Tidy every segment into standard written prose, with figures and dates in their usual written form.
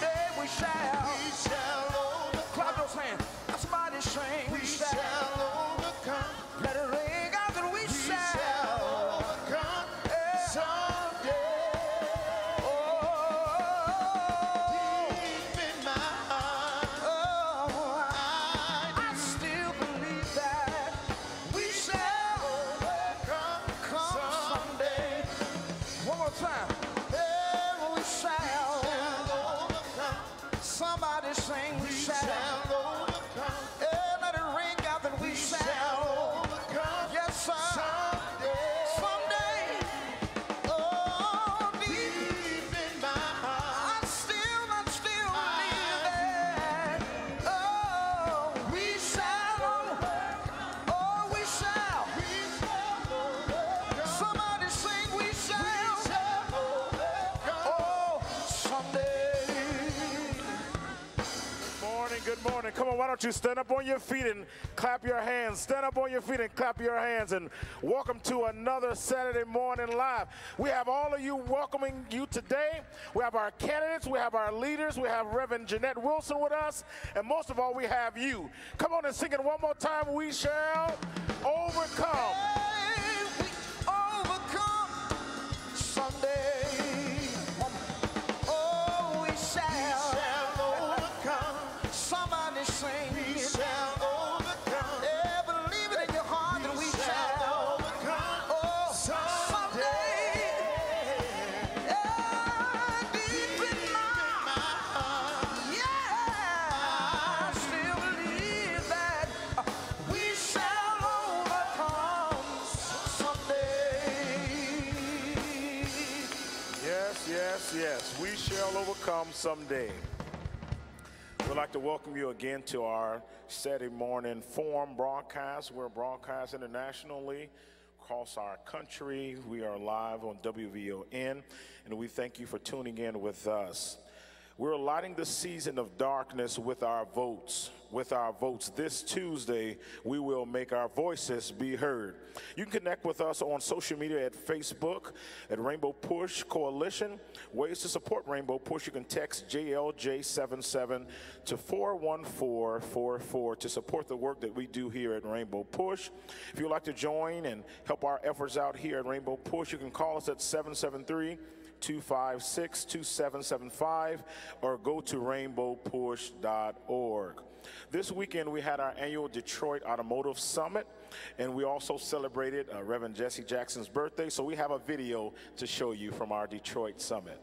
someday we shall overcome. Clap those hands. Somebody sing, we shall overcome. Let it ring out that we shall overcome someday. Oh, deep in my heart, I still believe that we shall overcome someday. One more time. We shall overcome. Somebody sing, we shall overcome. Let it ring out that we shall overcome. Yes, sir. Someday. Oh, deep in my heart, I still believe that. Oh, we shall. Oh, we shall. Somebody sing, we shall. Oh, someday. Good morning. Come on, why don't you stand up on your feet and clap your hands. Stand up on your feet and clap your hands, and welcome to another Saturday Morning Live. We have all of you welcoming you today. We have our candidates, we have our leaders, we have Reverend Jeanette Wilson with us, and most of all, we have you. Come on and sing it one more time. We shall overcome. Hey, we overcome someday. Oh, we shall overcome. Somebody sing, we shall overcome. Yeah, believe it in your heart that we shall overcome. Oh, someday. Yeah, deep in my heart. Yeah, I still believe that we shall overcome someday. Yes, yes, yes. We shall overcome someday. We'd like to welcome you again to our Saturday morning forum broadcast. We're broadcast internationally across our country. We are live on WVON, and we thank you for tuning in with us. We're lighting the season of darkness with our votes. With our votes this Tuesday, we will make our voices be heard. You can connect with us on social media at Facebook at Rainbow Push Coalition. Ways to support Rainbow Push: you can text JLJ77 to 41444 to support the work that we do here at Rainbow Push. If you'd like to join and help our efforts out here at Rainbow Push, you can call us at 773-256-2775 or go to rainbowpush.org. This weekend we had our annual Detroit Automotive Summit, and we also celebrated Reverend Jesse Jackson's birthday, so we have a video to show you from our Detroit Summit.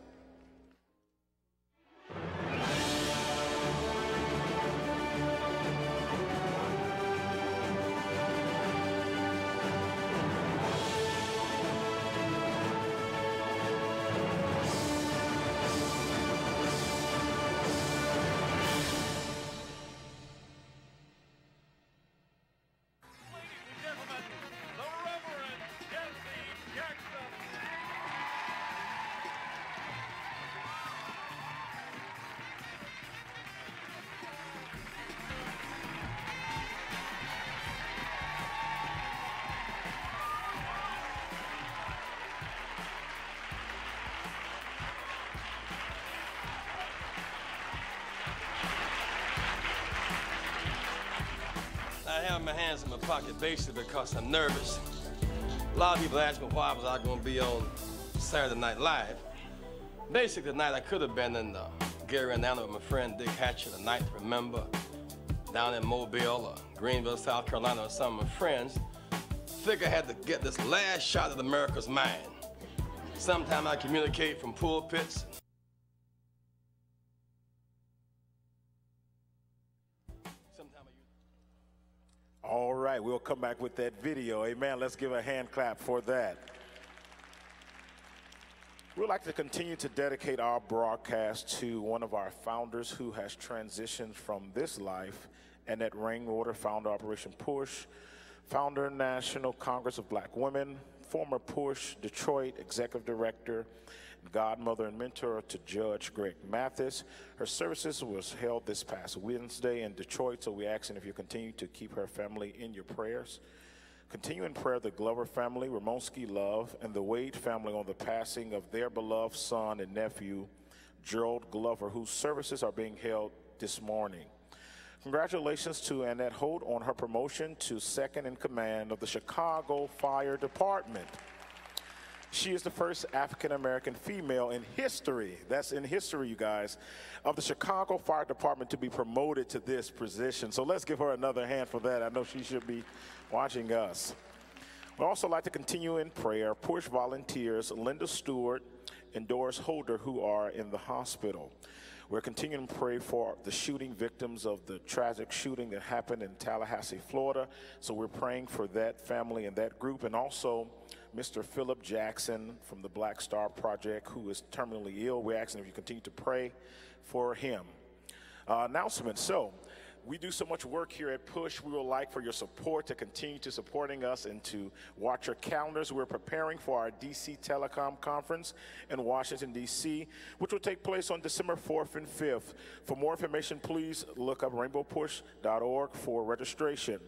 I have my hands in my pocket basically because I'm nervous. A lot of people ask me why was I going to be on Saturday Night Live. Basically tonight I could have been in Gary, Indiana with my friend Dick Hatcher, the night to remember, down in Mobile or Greenville, South Carolina with some of my friends. Figure I had to get this last shot of America's mind. Sometime I communicate from pulpits. All right, we'll come back with that video. Amen. Let's give a hand clap for that. We'd like to continue to dedicate our broadcast to one of our founders who has transitioned from this life, Annette Rainwater, founder Operation Push, founder National Congress of Black Women, former Push Detroit executive director, godmother and mentor to Judge Greg Mathis. Her services was held this past Wednesday in Detroit, so we're asking if you continue to keep her family in your prayers. Continue in prayer the Glover family, Ramonski Love, and the Wade family on the passing of their beloved son and nephew, Gerald Glover, whose services are being held this morning. Congratulations to Annette Holt on her promotion to second in command of the Chicago Fire Department. She is the first African-American female in history, that's in history, you guys, of the Chicago Fire Department to be promoted to this position. So let's give her another hand for that. I know she should be watching us. We'd also like to continue in prayer. Push volunteers Linda Stewart and Doris Holder, who are in the hospital. We're continuing to pray for the shooting victims of the tragic shooting that happened in Tallahassee, Florida. So we're praying for that family and that group, and also Mr. Philip Jackson from the Black Star Project, who is terminally ill. We're asking if you continue to pray for him. Announcements. So we do so much work here at Push. We would like for your support to continue to supporting us and to watch your calendars. We're preparing for our DC Telecom Conference in Washington, D.C., which will take place on December 4th and 5th. For more information, please look up rainbowpush.org for registration.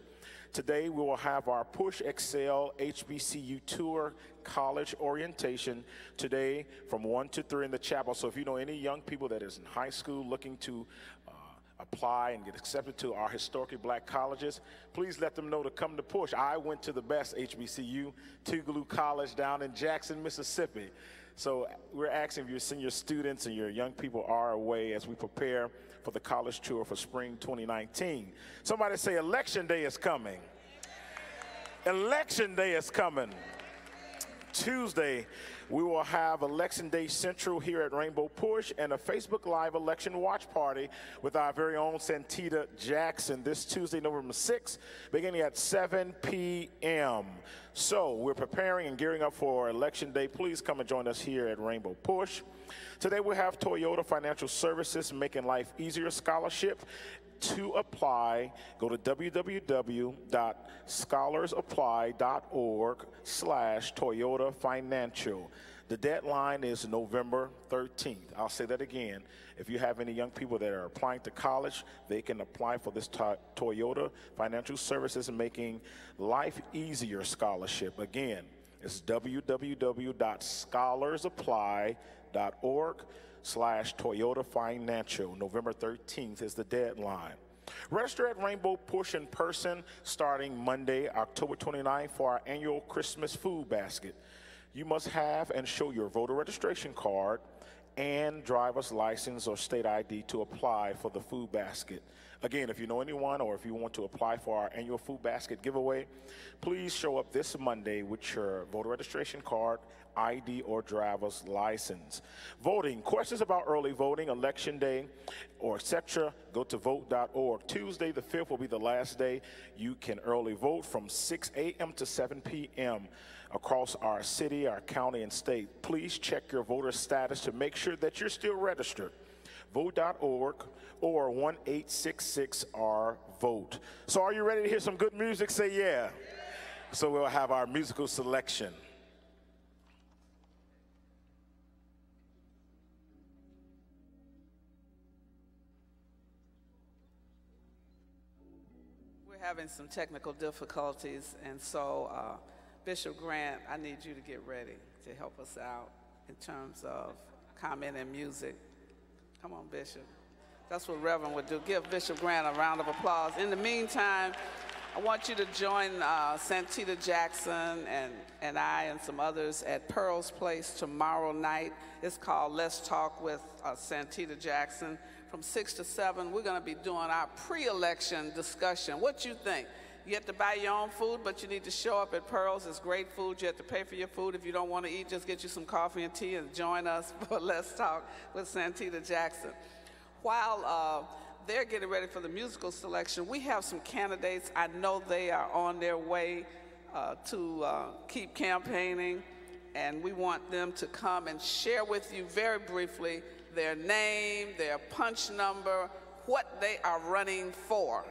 Today, we will have our Push Excel HBCU Tour College Orientation today from 1 to 3 in the chapel. So if you know any young people that is in high school looking to apply and get accepted to our historically black colleges, please let them know to come to Push. I went to the best HBCU, Tougaloo College down in Jackson, Mississippi. So we're asking if your senior students and your young people are away as we prepare for the college tour for spring 2019. Somebody say Election Day is coming. Election Day is coming. Tuesday, we will have Election Day Central here at Rainbow Push and a Facebook Live election watch party with our very own Santita Jackson this Tuesday, November 6th, beginning at 7 p.m. So we're preparing and gearing up for Election Day. Please come and join us here at Rainbow Push. Today we have Toyota Financial Services Making Life Easier Scholarship. To apply, go to www.scholarsapply.org/Toyota Financial. The deadline is November 13th. I'll say that again. If you have any young people that are applying to college, they can apply for this Toyota Financial Services Making Life Easier Scholarship. Again, it's www.scholarsapply.org/Toyota Financial. November 13th is the deadline. Register at Rainbow Push in person starting Monday, October 29th for our annual Christmas food basket. You must have and show your voter registration card and driver's license or state ID to apply for the food basket. Again, if you know anyone or if you want to apply for our annual food basket giveaway, please show up this Monday with your voter registration card, ID, or driver's license. Voting, questions about early voting, election day, or etc., go to vote.org. Tuesday the 5th will be the last day you can early vote from 6 a.m. to 7 p.m. across our city, our county, and state. Please check your voter status to make sure that you're still registered. Vote.org or 1-866-R-VOTE. So are you ready to hear some good music? Say yeah. So we'll have our musical selection. We're having some technical difficulties, and so Bishop Grant, I need you to get ready to help us out in terms of comment and music. Come on, Bishop. That's what Reverend would do. Give Bishop Grant a round of applause. In the meantime, I want you to join Santita Jackson and I and some others at Pearl's Place tomorrow night. It's called Let's Talk with Santita Jackson. From 6 to 7, we're going to be doing our pre-election discussion. What you think? You have to buy your own food, but you need to show up at Pearl's. It's great food. You have to pay for your food. If you don't want to eat, just get you some coffee and tea and join us for Let's Talk with Santita Jackson. While they're getting ready for the musical selection, we have some candidates. I know they are on their way to keep campaigning, and we want them to come and share with you very briefly their name, their punch number, what they are running for,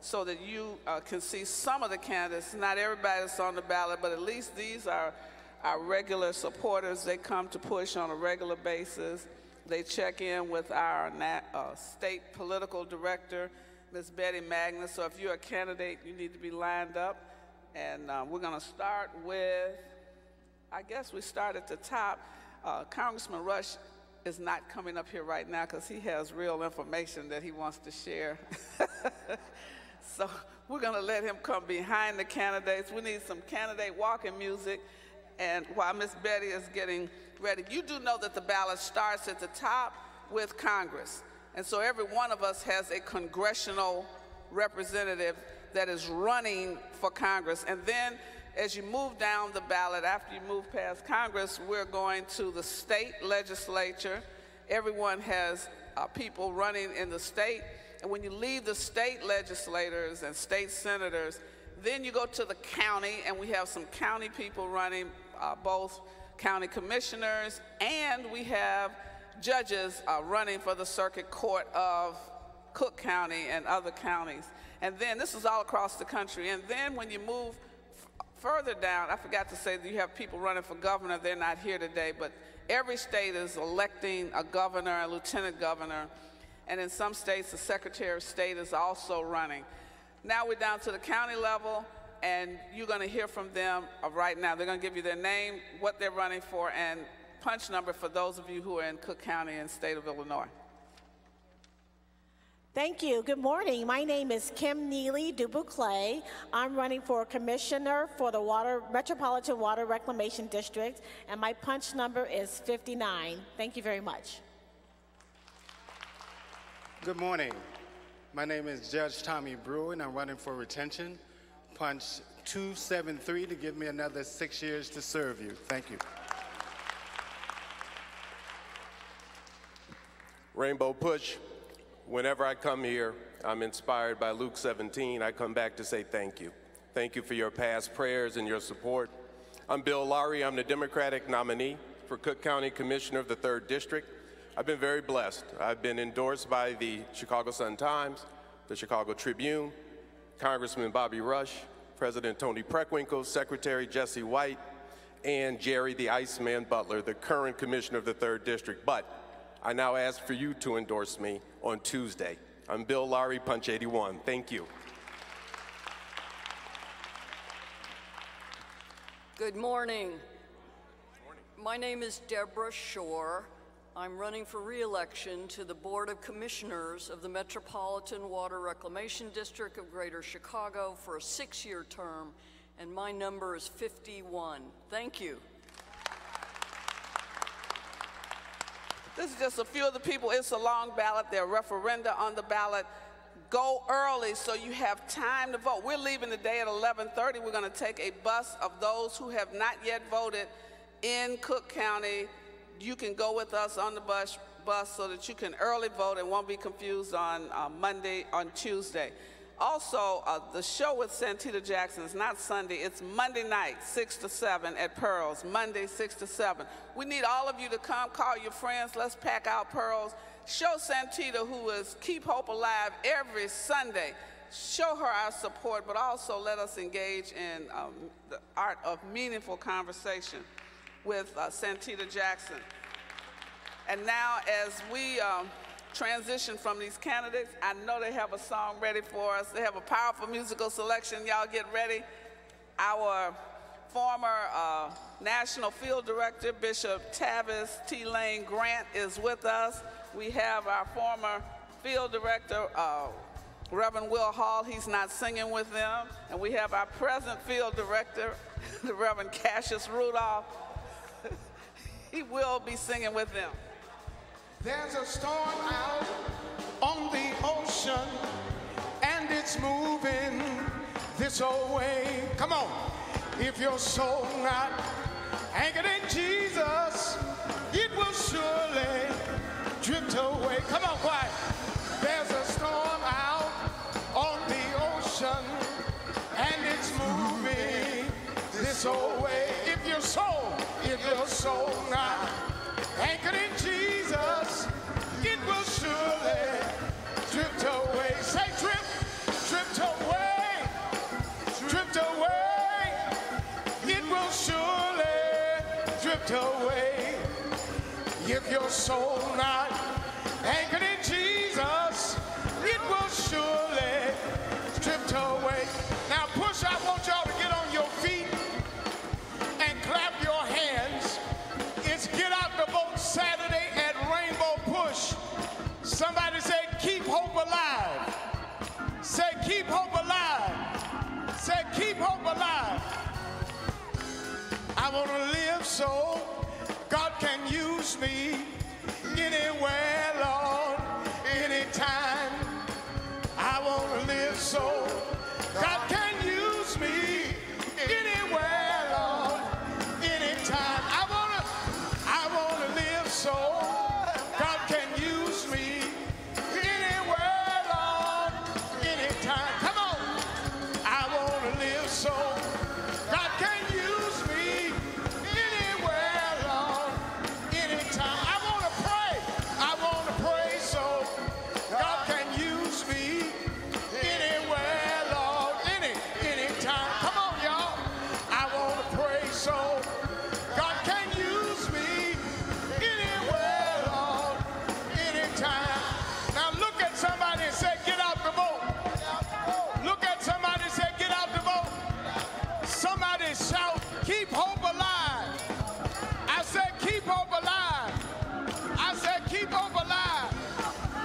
so that you can see some of the candidates. Not everybody that's on the ballot, but at least these are our regular supporters. They come to Push on a regular basis. They check in with our state political director, Ms. Betty Magnus. So if you're a candidate, you need to be lined up. And we're going to start with, I guess we start at the top. Congressman Rush is not coming up here right now because he has real information that he wants to share. So we're going to let him come behind the candidates. We need some candidate walking music. And while Miss Betty is getting ready, you do know that the ballot starts at the top with Congress. And so every one of us has a congressional representative that is running for Congress. And then as you move down the ballot, after you move past Congress, we're going to the state legislature. Everyone has people running in the state. And when you leave the state legislators and state senators, then you go to the county, and we have some county people running, both county commissioners, and we have judges running for the circuit court of Cook County and other counties. And then this is all across the country. And then when you move further down, I forgot to say that you have people running for governor. They're not here today, but every state is electing a governor, a lieutenant governor, and in some states, the Secretary of State is also running. Now we're down to the county level, and you're going to hear from them right now. They're going to give you their name, what they're running for, and punch number for those of you who are in Cook County and state of Illinois. Thank you. Good morning. My name is Kim Neely Dubuclay. I'm running for Commissioner for the Metropolitan Water Reclamation District, and my punch number is 59. Thank you very much. Good morning. My name is Judge Tommy Bruin. I'm running for retention. Punch 273 to give me another 6 years to serve you. Thank you. Rainbow Push. Whenever I come here, I'm inspired by Luke 17. I come back to say thank you. Thank you for your past prayers and your support. I'm Bill Lowry. I'm the Democratic nominee for Cook County Commissioner of the 3rd District. I've been very blessed. I've been endorsed by the Chicago Sun-Times, the Chicago Tribune, Congressman Bobby Rush, President Tony Preckwinkle, Secretary Jesse White, and Jerry the Iceman Butler, the current Commissioner of the 3rd District. But I now ask for you to endorse me on Tuesday. I'm Bill Lowry, punch 81. Thank you. Good morning. My name is Debra Shore. I'm running for re-election to the Board of Commissioners of the Metropolitan Water Reclamation District of Greater Chicago for a 6-year term, and my number is 51. Thank you. This is just a few of the people. It's a long ballot. There are referenda on the ballot. Go early so you have time to vote. We're leaving today at 11:30. We're going to take a bus of those who have not yet voted in Cook County. You can go with us on the bus so that you can early vote and won't be confused on Tuesday. Also, the show with Santita Jackson is not Sunday, it's Monday night, 6 to 7 at Pearls, Monday, 6 to 7. We need all of you to come, call your friends, let's pack out Pearls. Show Santita, who is Keep Hope Alive every Sunday, show her our support, but also let us engage in the art of meaningful conversation with Santita Jackson. And now as we transition from these candidates, I know they have a song ready for us. They have a powerful musical selection. Y'all get ready. Our former National Field Director, Bishop Tavis T. Lane Grant, is with us. We have our former Field Director, Reverend Will Hall. He's not singing with them. And we have our present Field Director, the Reverend Cassius Rudolph. He will be singing with them. There's a storm out on the ocean, and it's moving this old way. Come on. If your soul not anchored in Jesus, it will surely drift away. Come on, quiet. There's a storm out on the ocean, and it's moving this old way. If your soul not anchored in Jesus, it will surely drift away. Say drift away, drift away. It will surely drift away. If your soul not anchored in Jesus, it will surely drift away. Now push, I want y'all to get on your feet and clap your hands. It's Get Out the Boat Saturday at Rain. hope alive. Say, keep hope alive. Say, keep hope alive. I want to live so God can use me anywhere, Lord, anytime. I want to live so God can use me anywhere, Lord, anytime. I want to live so God can use me anywhere, Lord, anytime. Come on. I want to live so God can use me anywhere, Lord, anytime. I want to pray so God can use me anywhere, Lord, anytime. Come on, y'all. I want to pray so God can use me anywhere, Lord, anytime. Now look at somebody and say, get out the boat. Look at somebody and say, get out the boat. Somebody shout, keep hope alive. I said, keep hope alive. I said, keep hope alive.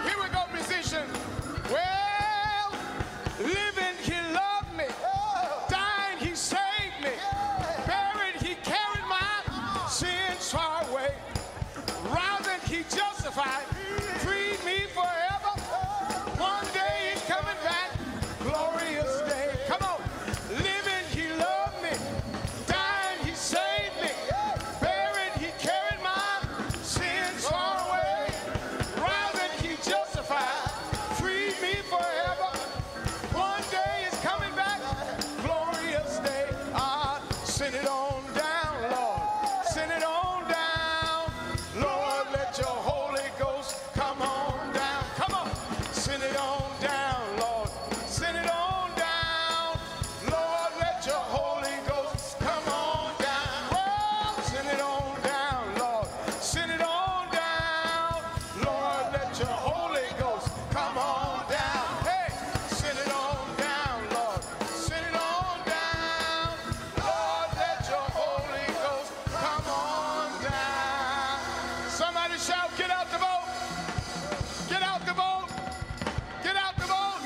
Here we go, musician. Well, living, he loved me. Dying, he saved me. Buried, he carried my sins far away. Rising, he justified. Freed me forever. One day he's coming back. Glorious day. Come on. Living, he loved me. Dying, he saved me. Buried, he carried my sins far away. Rising, he justified. Freed me forever. One day is coming back. Glorious day. Send it on down, Lord. Send it on down. Lord, let your Holy Ghost come on down. Come on. Send it on down, Lord. Send it on down. Lord, let your Holy Ghost come on down. Well, send it on down, Lord. Send it on down. Lord, let your Holy Ghost come on down. Hey, send it on down, Lord. Send it on down. Lord, let your Holy Ghost come on down. Somebody shout, get out the boat. Get out the boat. Get out the boat.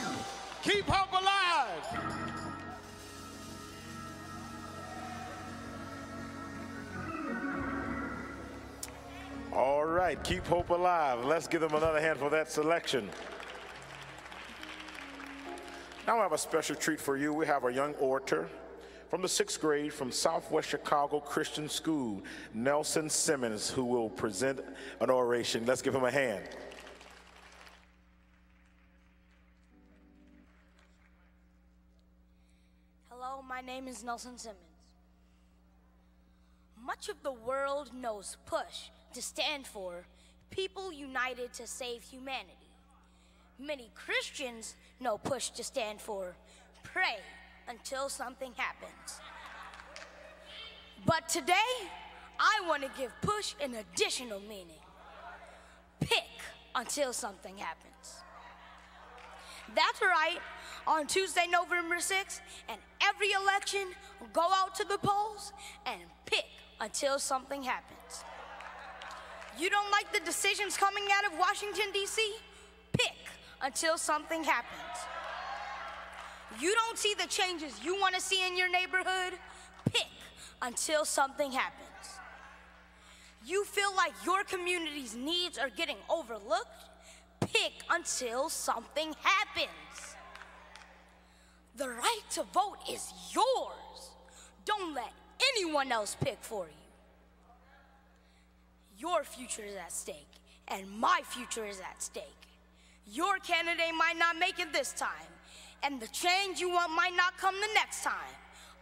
Keep hope alive. All right, keep hope alive. Let's give them another hand for that selection. Now I have a special treat for you. We have a young orator from the 6th grade from Southwest Chicago Christian School, Nelson Simmons, who will present an oration. Let's give him a hand. Hello, my name is Nelson Simmons. Much of the world knows PUSH to stand for People United to Save Humanity. Many Christians know PUSH to stand for Pray Until Something Happens. But today, I want to give PUSH an additional meaning. Pick until something happens. That's right. On Tuesday, November 6th, and every election, go out to the polls and pick until something happens. You don't like the decisions coming out of Washington, D.C.? Pick until something happens. You don't see the changes you want to see in your neighborhood? Pick until something happens. You feel like your community's needs are getting overlooked? Pick until something happens. The right to vote is yours. Don't let anyone else pick for you. Your future is at stake, and my future is at stake. Your candidate might not make it this time, and the change you want might not come the next time,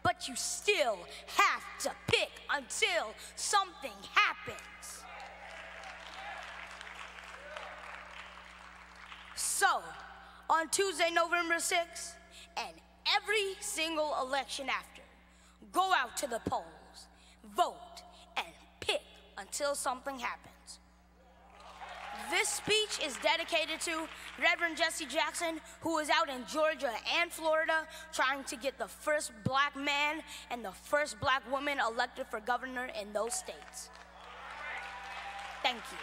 but you still have to pick until something happens. So, on Tuesday, November 6th, and every single election after, go out to the polls, vote, and pick until something happens. This speech is dedicated to Reverend Jesse Jackson, who is out in Georgia and Florida trying to get the first black man and the first black woman elected for governor in those states. Thank you.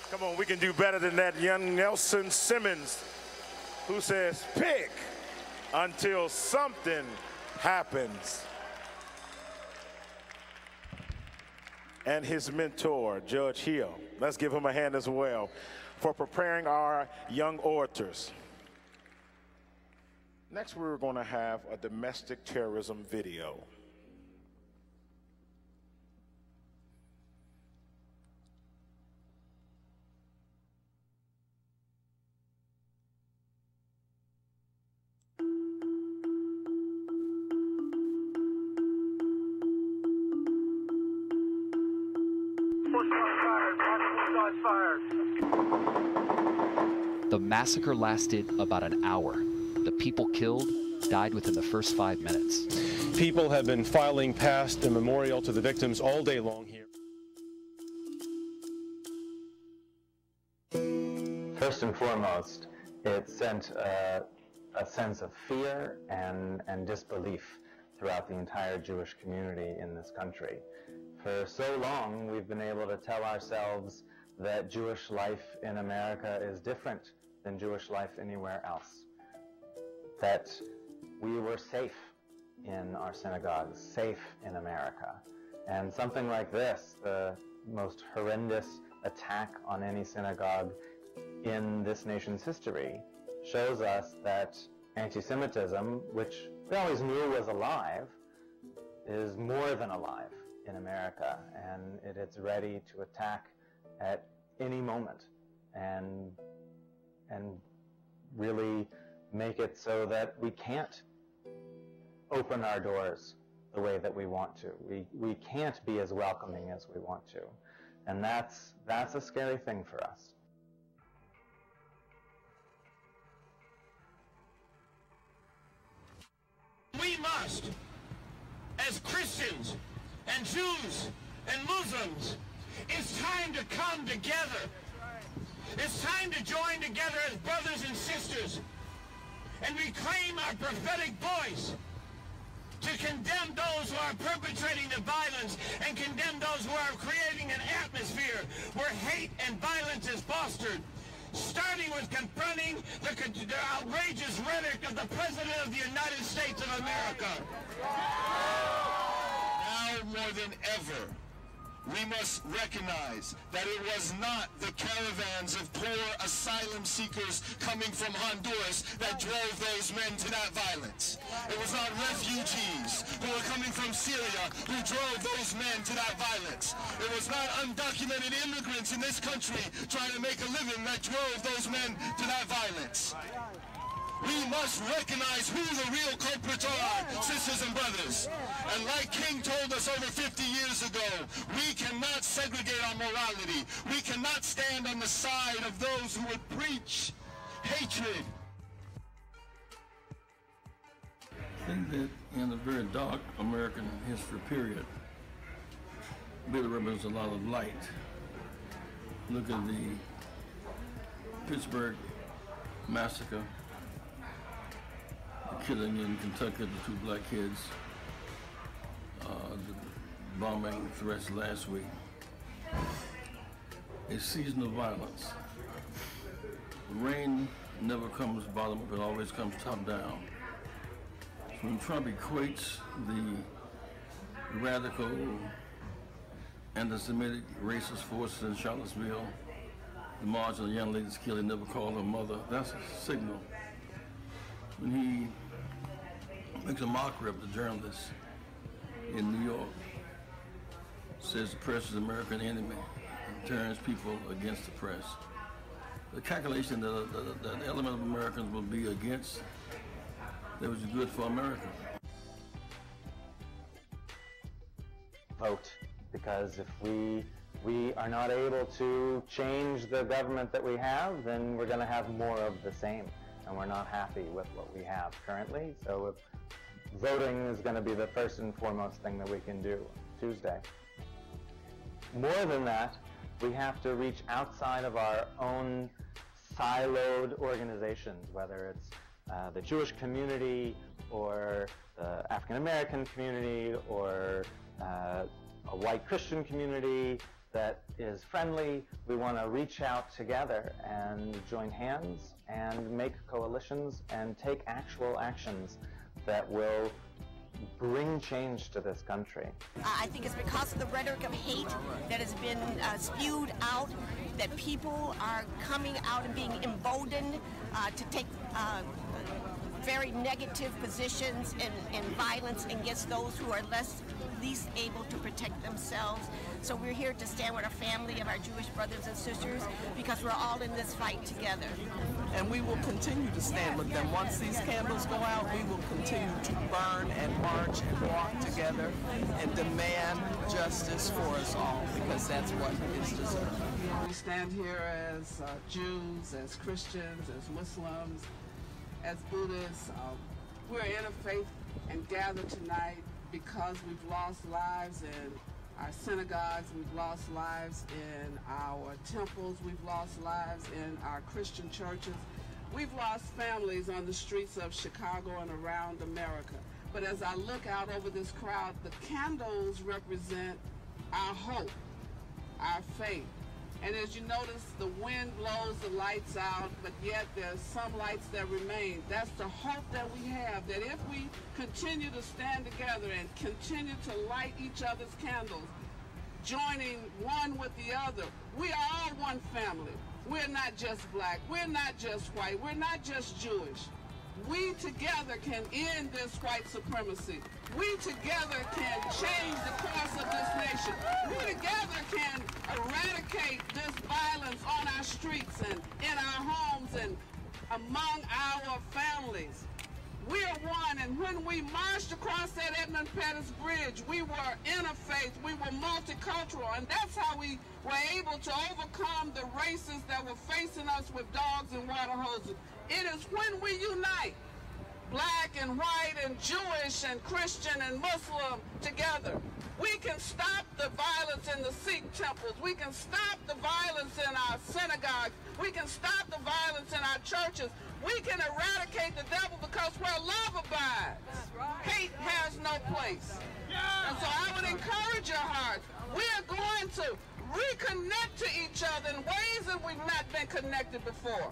Come on, we can do better than that. Young Nelson Simmons, who says, pick until something happens. And his mentor, Judge Hill. Let's give him a hand as well for preparing our young orators. Next, we're going to have a domestic terrorism video. The massacre lasted about an hour. The people killed died within the first 5 minutes. People have been filing past the memorial to the victims all day long here. First and foremost, it sent a sense of fear and disbelief throughout the entire Jewish community in this country. For so long, we've been able to tell ourselves that Jewish life in America is different than Jewish life anywhere else. That we were safe in our synagogues, safe in America. And something like this, the most horrendous attack on any synagogue in this nation's history, shows us that anti-Semitism, which we always knew was alive, is more than alive in America, and it's ready to attack at any moment and really make it so that we can't open our doors the way that we want to. We can't be as welcoming as we want to. And that's a scary thing for us. We must, as Christians and Jews and Muslims, it's time to come together. It's time to join together as brothers and sisters and reclaim our prophetic voice to condemn those who are perpetrating the violence and condemn those who are creating an atmosphere where hate and violence is fostered, starting with confronting the outrageous rhetoric of the President of the United States of America. Now more than ever, we must recognize that it was not the caravans of poor asylum seekers coming from Honduras that drove those men to that violence. It was not refugees who were coming from Syria who drove those men to that violence. It was not undocumented immigrants in this country trying to make a living that drove those men to that violence. We must recognize who the real culprits are, sisters and brothers. And like King told us over 50 years ago, we cannot segregate our morality. We cannot stand on the side of those who would preach hatred. I think that in a very dark American history period, really represents a lot of light. Look at the Pittsburgh massacre, the killing in Kentucky of the 2 black kids, the bombing threats last week. A season of violence. The rain never comes bottom up, it always comes top down. So when Trump equates the radical anti-Semitic racist forces in Charlottesville, the march of the young ladies killed, he never called her mother, that's a signal. When he makes a mockery of the journalists in New York, says the press is American enemy, and turns people against the press. The calculation that the element of Americans will be against that was good for America. Vote, because if we are not able to change the government that we have, then we're going to have more of the same. And we're not happy with what we have currently. So voting is going to be the first and foremost thing that we can do Tuesday. More than that, we have to reach outside of our own siloed organizations, whether it's the Jewish community or the African American community or a white Christian community that is friendly. We want to reach out together and join hands and make coalitions and take actual actions that will bring change to this country. I think it's because of the rhetoric of hate that has been spewed out that people are coming out and being emboldened to take very negative positions and violence against those who are least able to protect themselves. So we're here to stand with our family of our Jewish brothers and sisters because we're all in this fight together. And we will continue to stand with them. Once these candles go out, we will continue to burn and march and walk together and demand justice for us all, because that's what is deserved. We stand here as Jews, as Christians, as Muslims, as Buddhists. We're interfaith and gathered tonight because we've lost lives in our synagogues, we've lost lives in our temples, we've lost lives in our Christian churches. We've lost families on the streets of Chicago and around America. But as I look out over this crowd, the candles represent our hope, our faith. And as you notice, the wind blows the lights out, but yet there's some lights that remain. That's the hope that we have, that if we continue to stand together and continue to light each other's candles, joining one with the other, we are all one family. We're not just black, we're not just white, we're not just Jewish. We together can end this white supremacy. We together can change the course of this nation. We together can eradicate this violence on our streets and in our homes and among our families. We are one, and when we marched across that Edmund Pettus Bridge, we were interfaith, we were multicultural, and that's how we were able to overcome the races that were facing us with dogs and water hoses. It is when we unite, black and white and Jewish and Christian and Muslim together, we can stop the violence in the Sikh temples. We can stop the violence in our synagogues. We can stop the violence in our churches. We can eradicate the devil because where love abides, hate has no place. And so I would encourage your hearts. We are going to reconnect to each other in ways that we've not been connected before.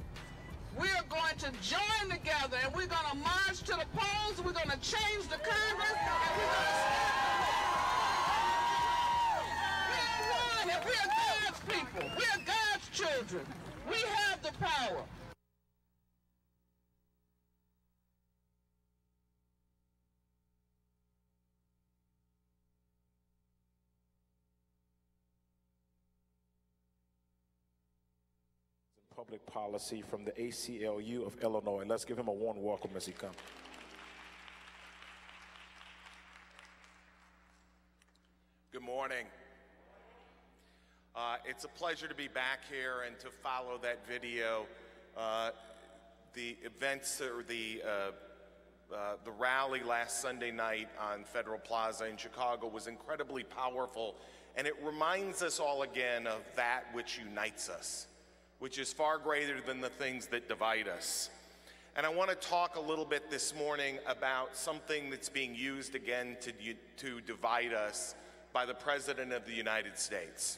We are going to join together, and we're going to march to the polls. We're going to change the Congress, and we're going to stand. We are one, and we are God's people. We are God's children. We have the power. Public policy from the ACLU of Illinois. Let's give him a warm welcome as he comes. Good morning. It's a pleasure to be back here and to follow that video. The events or the rally last Sunday night on Federal Plaza in Chicago was incredibly powerful, and it reminds us all again of that which unites us, which is far greater than the things that divide us. And I want to talk a little bit this morning about something that's being used again to divide us by the President of the United States.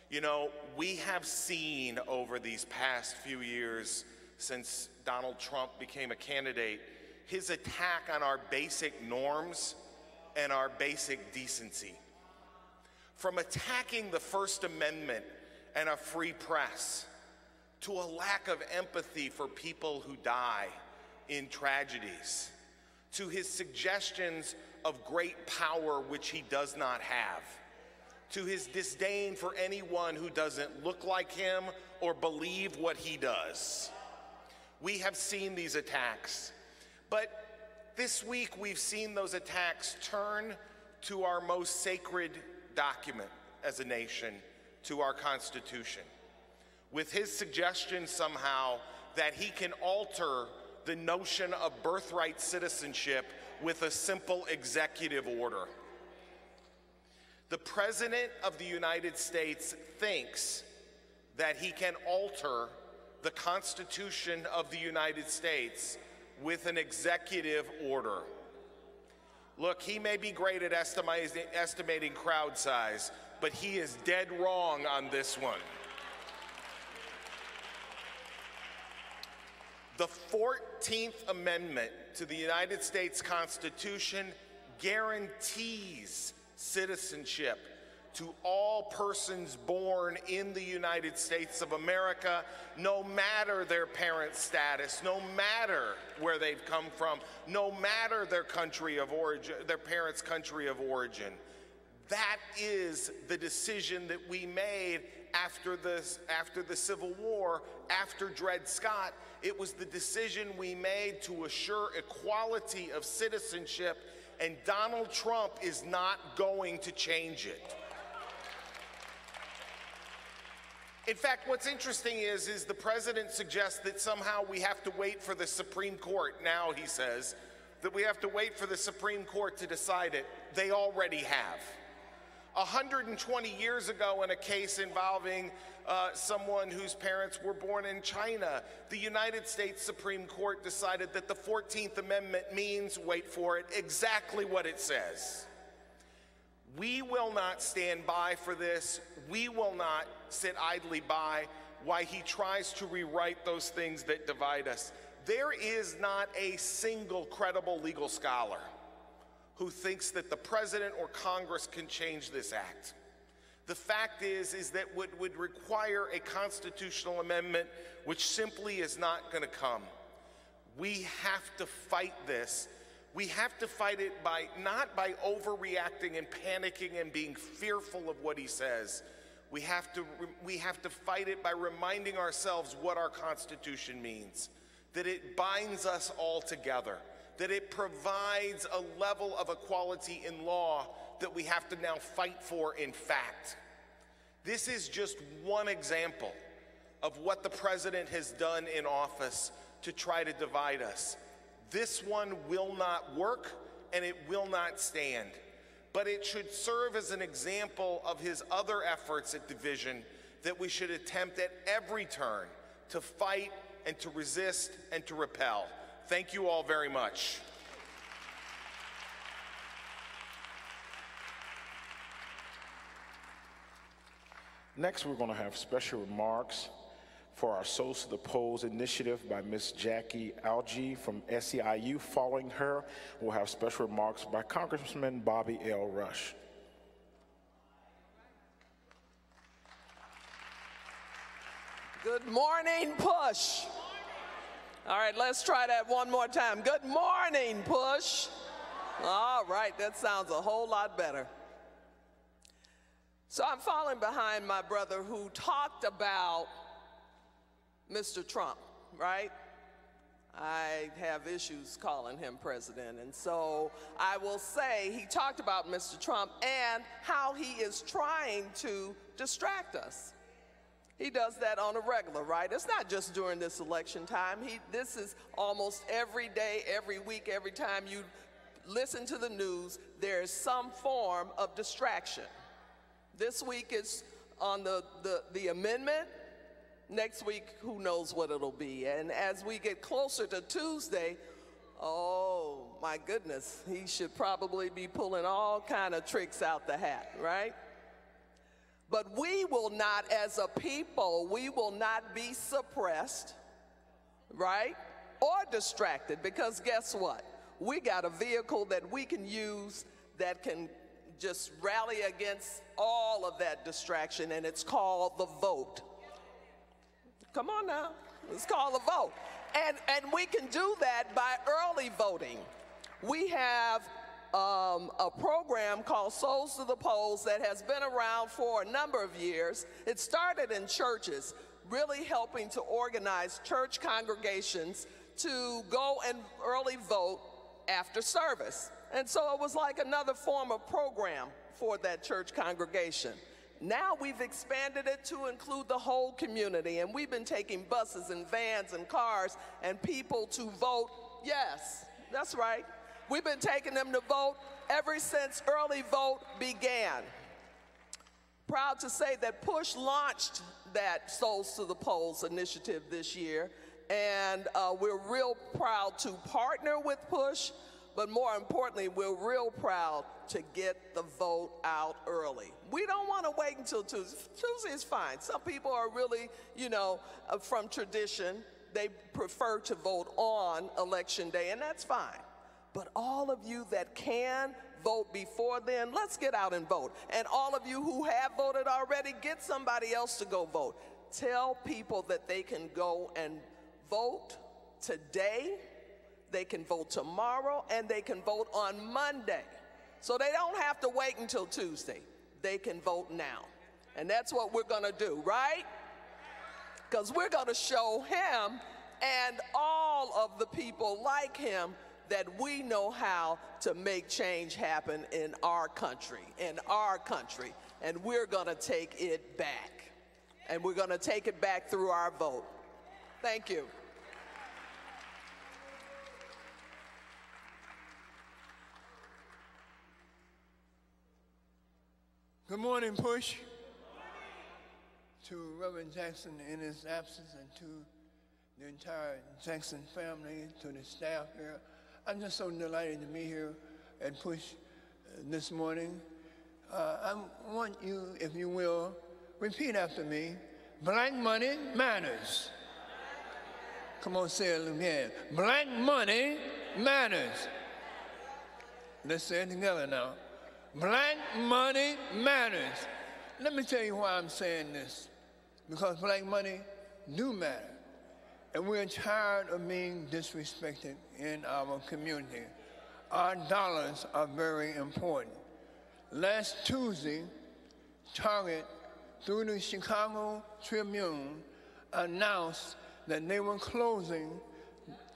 You know, we have seen over these past few years since Donald Trump became a candidate, his attack on our basic norms and our basic decency. From attacking the First Amendment and a free press, to a lack of empathy for people who die in tragedies, to his suggestions of great power which he does not have, to his disdain for anyone who doesn't look like him or believe what he does. We have seen these attacks, but this week we've seen those attacks turn to our most sacred document as a nation, to our Constitution, with his suggestion somehow that he can alter the notion of birthright citizenship with a simple executive order. The President of the United States thinks that he can alter the Constitution of the United States with an executive order. Look, he may be great at estimating crowd size, but he is dead wrong on this one. The 14th Amendment to the United States Constitution guarantees citizenship to all persons born in the United States of America, no matter their parents' status, no matter where they've come from, no matter their country of origin, their parents' country of origin. That is the decision that we made after the Civil War, after Dred Scott. It was the decision we made to assure equality of citizenship, and Donald Trump is not going to change it. In fact, what's interesting is the president suggests that somehow we have to wait for the Supreme Court. Now he says that we have to wait for the Supreme Court to decide it. They already have. 120 years ago, in a case involving someone whose parents were born in China, the United States Supreme Court decided that the 14th Amendment means, wait for it, exactly what it says. We will not stand by for this. We will not sit idly by while he tries to rewrite those things that divide us. There is not a single credible legal scholar who thinks that the president or Congress can change this act. The fact is that it would require a constitutional amendment, which simply is not going to come. We have to fight this. We have to fight it not by overreacting and panicking and being fearful of what he says. We have to fight it by reminding ourselves what our Constitution means, that it binds us all together, that it provides a level of equality in law that we have to now fight for in fact. This is just one example of what the president has done in office to try to divide us. This one will not work, and it will not stand. But it should serve as an example of his other efforts at division that we should attempt at every turn to fight and to resist and to repel. Thank you all very much. Next, we're going to have special remarks for our Souls to the Polls initiative by Ms. Jackie Algie from SEIU. Following her, we'll have special remarks by Congressman Bobby L. Rush. Good morning, Push. All right, let's try that one more time. Good morning, Push. All right, that sounds a whole lot better. So I'm following behind my brother who talked about Mr. Trump, right? I have issues calling him president, and so I will say he talked about Mr. Trump and how he is trying to distract us. He does that on a regular, right? It's not just during this election time. This is almost every day, every week, every time you listen to the news, there is some form of distraction. This week is on the amendment. Next week, who knows what it'll be. And as we get closer to Tuesday, oh my goodness, he should probably be pulling all kind of tricks out the hat, right? But we will not, as a people, we will not be suppressed, right? Or distracted, because guess what? We got a vehicle that we can use that can just rally against all of that distraction, and it's called the vote. Come on now, it's called a vote. And we can do that by early voting. We have a program called Souls to the Polls that has been around for a number of years. It started in churches, really helping to organize church congregations to go and early vote after service. And so it was like another form of program for that church congregation. Now we've expanded it to include the whole community, and we've been taking buses and vans and cars and people to vote. Yes, that's right. We've been taking them to vote ever since early vote began. Proud to say that Push launched that Souls to the Polls initiative this year, and we're real proud to partner with Push. but more importantly, we're real proud to get the vote out early. We don't want to wait until Tuesday. Tuesday is fine. Some people are really, you know, from tradition, they prefer to vote on Election Day, and that's fine. But all of you that can vote before then, let's get out and vote. And all of you who have voted already, get somebody else to go vote. Tell people that they can go and vote today, they can vote tomorrow, and they can vote on Monday. So they don't have to wait until Tuesday. They can vote now. And that's what we're gonna do, right? Because we're gonna show him and all of the people like him that we know how to make change happen in our country, and we're gonna take it back. And we're gonna take it back through our vote. Thank you. Good morning, Push. To Reverend Jackson in his absence, and to the entire Jackson family, to the staff here. I'm just so delighted to be here at Push this morning. I want you, if you will, repeat after me. Black money matters. Come on, say it again. Black money matters. Let's say it together now. Black money matters. Let me tell you why I'm saying this. Because black money do matter. And we're tired of being disrespected in our community. Our dollars are very important. Last Tuesday, Target, through the Chicago Tribune, announced that they were closing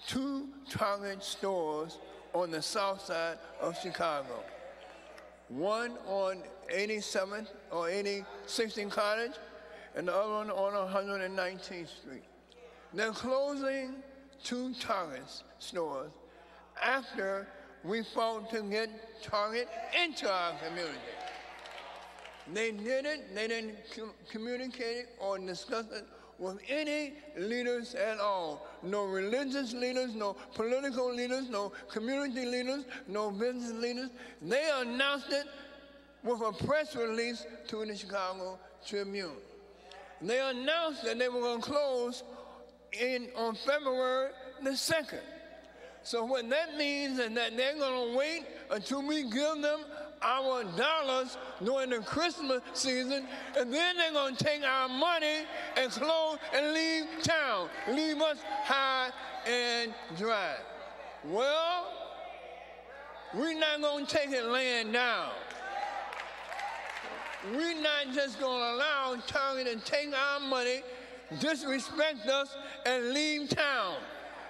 2 Target stores on the south side of Chicago. One on 87th or 86th and College, and the other one on 119th Street. They're closing 2 Target stores after we fought to get Target into our community. They did it, they didn't communicate it or discuss it with any leaders at all. No religious leaders, no political leaders, no community leaders, no business leaders. They announced it with a press release to the Chicago Tribune. They announced that they were going to close on February the 2nd. So what that means is that they're going to wait until we give them our dollars during the Christmas season, and then they're going to take our money and close and leave town, leave us high and dry. Well, we're not going to take it laying down. We're not just going to allow Target to take our money, disrespect us, and leave town.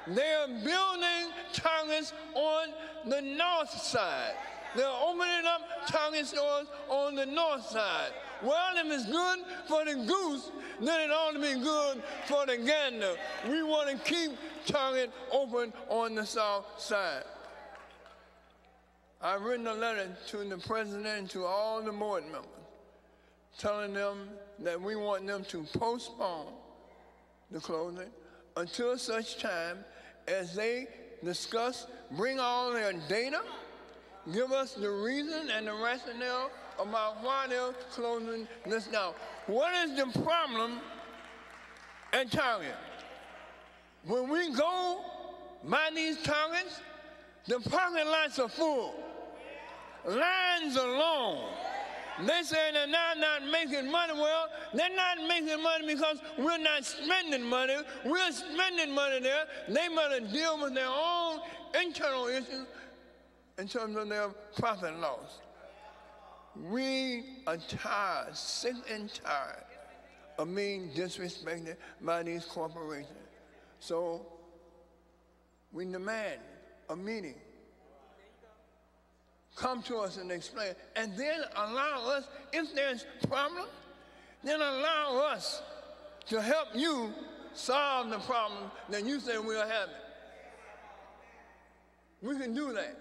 They're building Targets on the north side. They're opening up Target stores on the north side. Well, if it's good for the goose, then it ought to be good for the gander. We want to keep Target open on the south side. I've written a letter to the president and to all the board members, telling them that we want them to postpone the closing until such time as they discuss, bring all their data, give us the reason and the rationale about why they're closing this down. What is the problem at Target? When we go by these Targets, the parking lots are full. Lines are long. They say they're not making money. Well, they're not making money because we're not spending money. We're spending money there. They better deal with their own internal issues in terms of their profit and loss. We are tired, sick and tired of being disrespected by these corporations. So we demand a meeting. Come to us and explain, and then allow us, if there's problems, then allow us to help you solve the problem that you say we're having. We can do that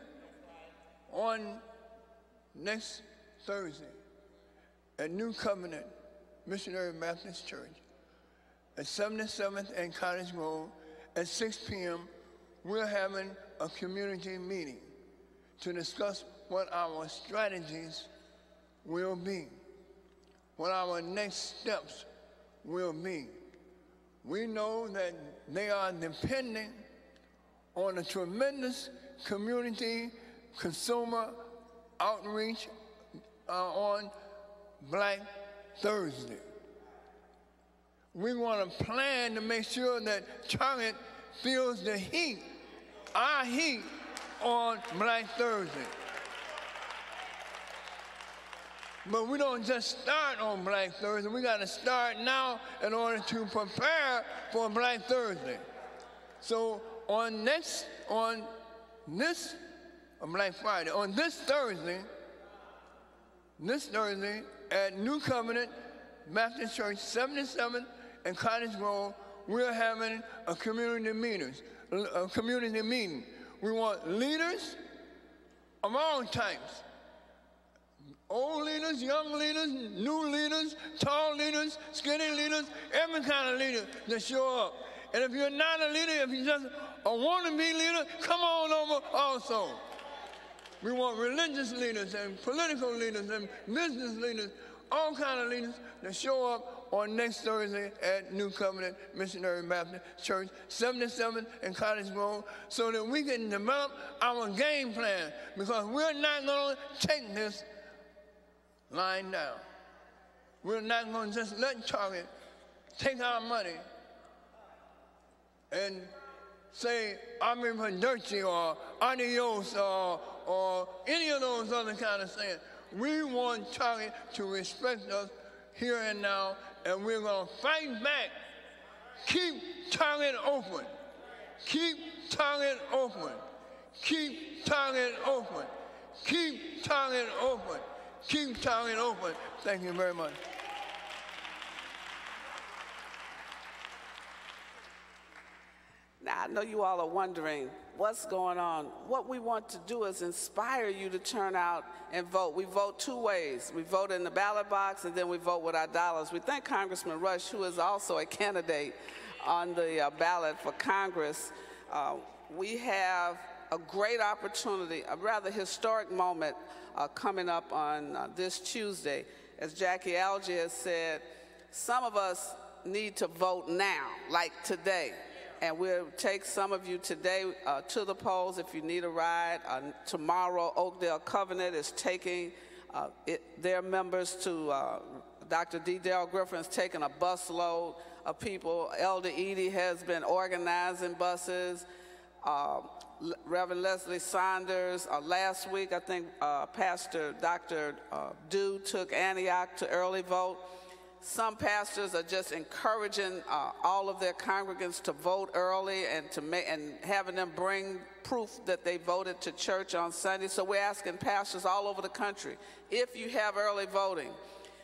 on next Thursday at New Covenant Missionary Baptist Church at 77th and Cottage Grove at 6 p.m. We're having a community meeting. to discuss what our strategies will be, what our next steps will be. We know that they are depending on a tremendous community consumer outreach on Black Thursday. We want to plan to make sure that Target feels the heat, our heat, on Black Thursday. But we don't just start on Black Thursday. We got to start now in order to prepare for Black Thursday. So on Black Friday, on this Thursday at New Covenant Baptist Church, 77th and Cottage Grove, we're having a community meeting. We want leaders of all types. Old leaders, young leaders, new leaders, tall leaders, skinny leaders, every kind of leader to show up. And if you're not a leader, if you just a wannabe leader, come on over also. We want religious leaders and political leaders and business leaders, all kind of leaders to show up on next Thursday at New Covenant Missionary Baptist Church, 77th and Cottage Grove, so that we can develop our game plan, because we're not going to take this lying down. We're not going to just let Target take our money and say arrivederci or adios or any of those other kind of sayings. We want Target to respect us here and now, and we're going to fight back. Keep Target open. Keep Target open. Keep Target open. Keep Target open. Keep Target open. Thank you very much. Now, I know you all are wondering what's going on. What we want to do is inspire you to turn out and vote. We vote two ways. We vote in the ballot box, and then we vote with our dollars. We thank Congressman Rush, who is also a candidate on the ballot for Congress. We have a great opportunity, a rather historic moment coming up on this Tuesday. As Jackie Algier has said, some of us need to vote now, like today. And we'll take some of you today to the polls if you need a ride. Tomorrow, Oakdale Covenant is taking their members to, Dr. D. Darrell Griffin's taking a busload of people. Elder Edie has been organizing buses. Reverend Leslie Saunders, last week, I think Pastor Dr. Dew took Antioch to early vote. Some pastors are just encouraging all of their congregants to vote early and having them bring proof that they voted to church on Sunday. So we're asking pastors all over the country, if you have early voting,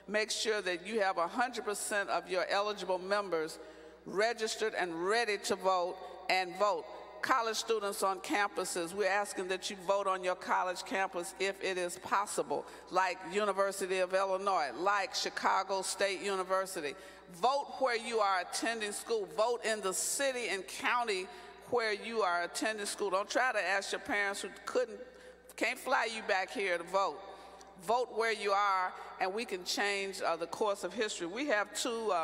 make sure that you have 100% of your eligible members registered and ready to vote and vote. College students on campuses, we're asking that you vote on your college campus if it is possible, like University of Illinois, like Chicago State University. Vote where you are attending school. Vote in the city and county where you are attending school. Don't try to ask your parents who can't fly you back here to vote. Vote where you are, and we can change the course of history. We have two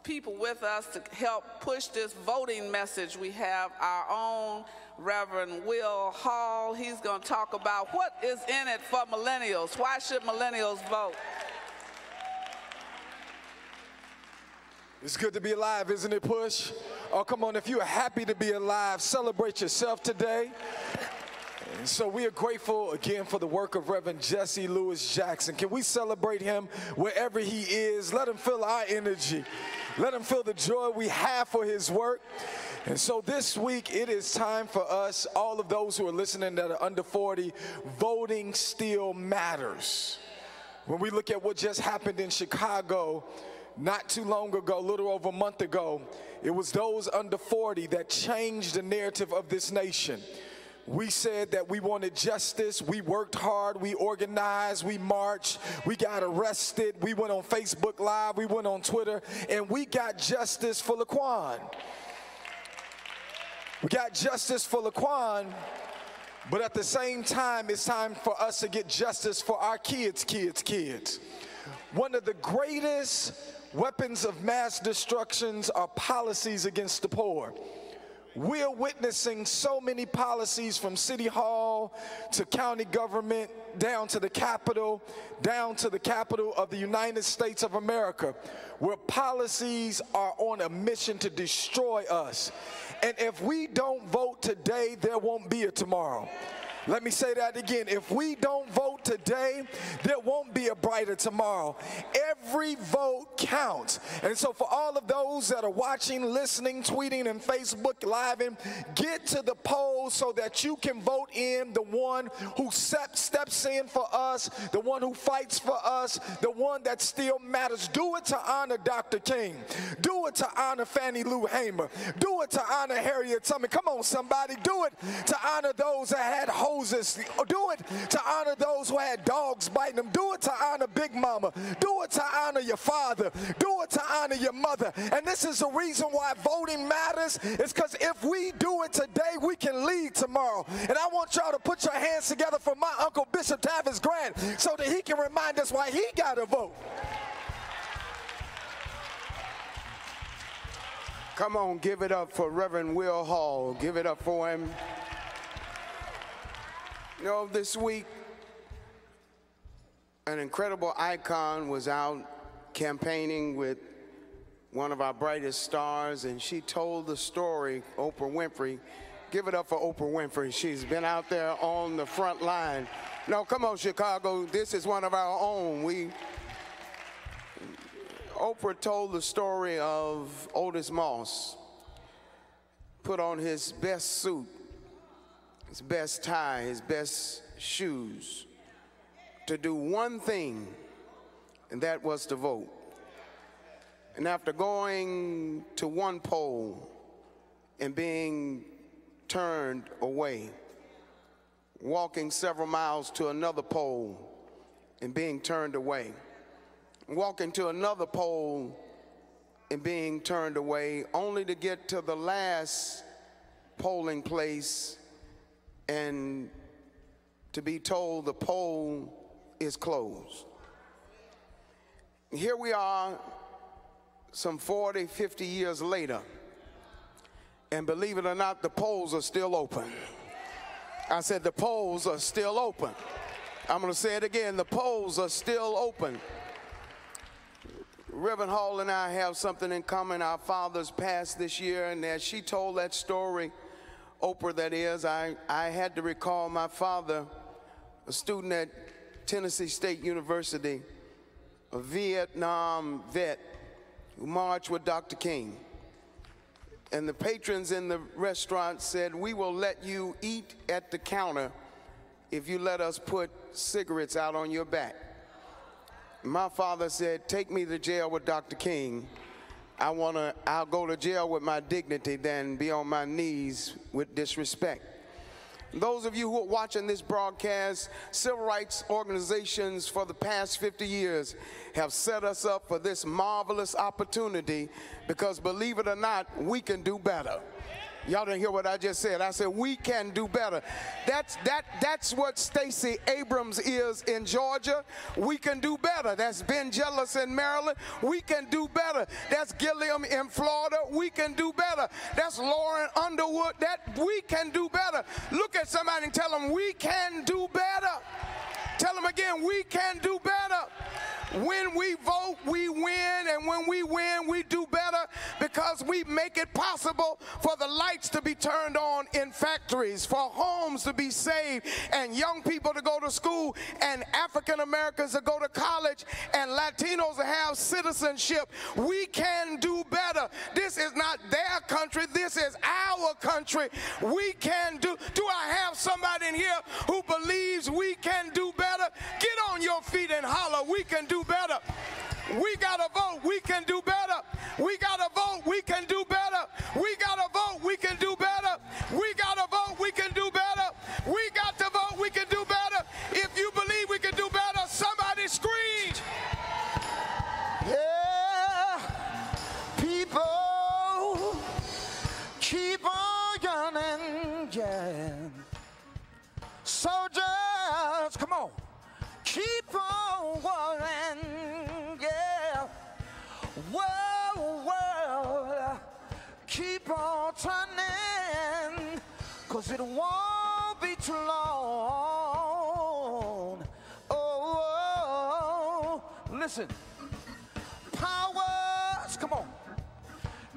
people with us to help push this voting message. We have our own Reverend Will Hall. He's going to talk about what is in it for millennials. Why should millennials vote? It's good to be alive, isn't it, Push? Oh, come on, if you're happy to be alive, celebrate yourself today. And so we are grateful again for the work of Reverend Jesse Lewis Jackson. Can we celebrate him wherever he is? Let him feel our energy. Let him feel the joy we have for his work. And so this week, it is time for us, all of those who are listening that are under 40, voting still matters. When we look at what just happened in Chicago not too long ago, a little over a month ago, it was those under 40 that changed the narrative of this nation. We said that we wanted justice. We worked hard. We organized. We marched. We got arrested. We went on Facebook Live. We went on Twitter. And we got justice for Laquan. We got justice for Laquan. But at the same time, it's time for us to get justice for our kids. One of the greatest weapons of mass destruction are policies against the poor. We're witnessing so many policies from City Hall to county government, down to the Capitol of the United States of America, where policies are on a mission to destroy us. And if we don't vote today, there won't be a tomorrow. Let me say that again. If we don't vote today, there won't be a brighter tomorrow. Every vote counts. And so for all of those that are watching, listening, tweeting, and Facebook Living, get to the polls so that you can vote in the one who steps in for us, the one who fights for us, the one that still matters. Do it to honor Dr. King. Do it to honor Fannie Lou Hamer. Do it to honor Harriet Tubman. Come on, somebody. Do it to honor those that had hoses. Do it to honor those who had dogs biting them. Do it to honor Big Mama. Do it to honor your father. Do it to honor your mother. And this is the reason why voting matters. It's because if we do it today, we can lead tomorrow. And I want y'all to put your hands together for my Uncle Bishop Tavis Grant so that he can remind us why he got to vote. Come on, give it up for Reverend Will Hall. Give it up for him. You know, this week, an incredible icon was out campaigning with one of our brightest stars, and she told the story, Oprah Winfrey. Give it up for Oprah Winfrey. She's been out there on the front line. No, come on, Chicago. This is one of our own. Oprah told the story of Otis Moss. Put on his best suit, his best tie, his best shoes to do one thing, and that was to vote. And after going to one poll and being turned away, walking several miles to another poll and being turned away, walking to another poll and being turned away, only to get to the last polling place and to be told the poll is closed. Here we are some 40, 50 years later, and believe it or not, the polls are still open. I said the polls are still open. I'm going to say it again, the polls are still open. Reverend Hall and I have something in common. Our fathers passed this year, and as she told that story, Oprah that is, I had to recall my father, a student at Tennessee State University, a Vietnam vet who marched with Dr. King. And the patrons in the restaurant said, "We will let you eat at the counter if you let us put cigarettes out on your back." My father said, "Take me to jail with Dr. King. I'll go to jail with my dignity than be on my knees with disrespect." Those of you who are watching this broadcast, civil rights organizations for the past 50 years have set us up for this marvelous opportunity because, believe it or not, we can do better. Y'all didn't hear what I just said. I said we can do better. That's what Stacey Abrams is in Georgia. We can do better. That's Ben Jealous in Maryland. We can do better. That's Gilliam in Florida. We can do better. That's Lauren Underwood. We can do better. Look at somebody and tell them we can do better. Tell them again, we can do better. When we vote, we win, and when we win, we do better because we make it possible for the lights to be turned on in factories, for homes to be saved, and young people to go to school, and African Americans to go to college, and Latinos to have citizenship. We can do better. This is not their country. This is our country. We can do. Do I have somebody in here who believes we can do better? Get on your feet and holler. We can do better. We gotta vote. We can do better. We gotta vote. We can do better. We gotta vote. We can do better. We gotta vote. We can do better. We got to vote. We can do better. If you believe we can do better, somebody scream. Yeah, people keep on yawning, yeah. 'cause it won't be too long. Oh, listen. Powers, come on.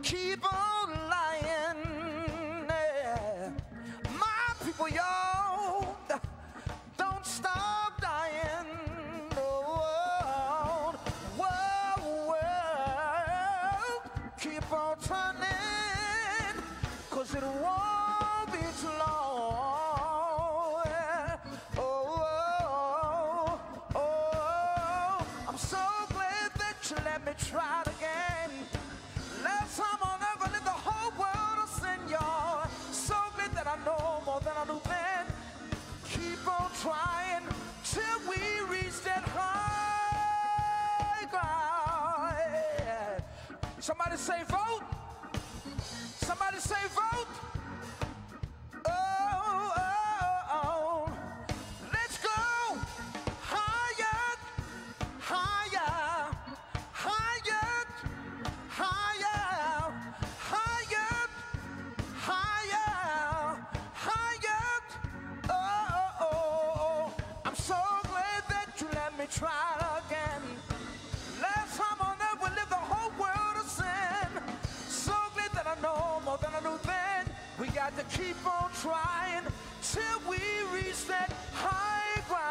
Keep on lying. Yeah. My people, y'all, don't stop dying. Oh, world, keep on turning, 'cause it won't be too long. Oh, I'm so glad that you let me try it again. Last time on ever let the whole world will send y'all. So glad that I know more than I knew then. Keep on trying till we reach that high ground. Somebody say vote. Somebody say vote. Oh. Let's go higher, higher, higher, higher, higher, higher, higher. Oh, I'm so glad that you let me try it again. Last time on earth we lived the whole world of sin. So glad that I know more than I knew then. We got to keep on trying till we reach that high ground.